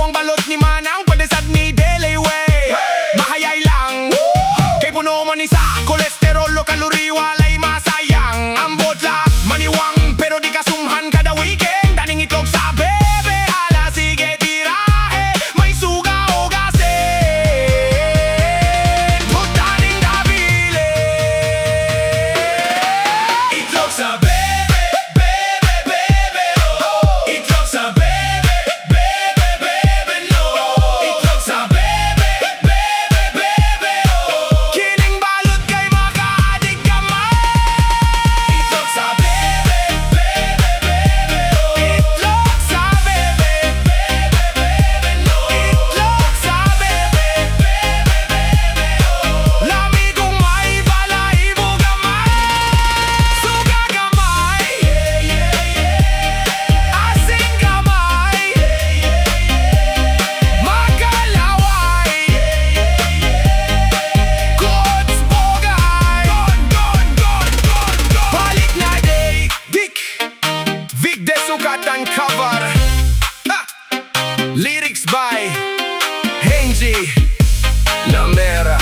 ang balot ni Manang, padesad ni Deleway. Mahayay lang, kay puno man isa kolesterol o kalori, walay masayang. Ambot la, maniwang, pero di kasumhan kada weekend. Daning itlog sa bebe, hala sige tirahe, may suga o gasin. Daning nabili, itlog sa bebe, bebe, bebe, oh. Itlog sa bebe, bebe, bebe, no. Itlog sa bebe, bebe, bebe, oh. Kining balot kay makaadik gamay. Itlog sa bebe, bebe, bebe, oh. Itlog sa bebe, bebe, bebe, no. Itlog sa bebe, bebe, bebe, oh. Lami kong may balahibo gamay, suga gamay, yeah, yeah, yeah. Asin gamay, yeah, yeah, yeah. Makalaway, yeah, yeah, yeah. Gods bogay, God. Balik na day, Vic Desucatan cover. Lyrics by Henjie, Lamera.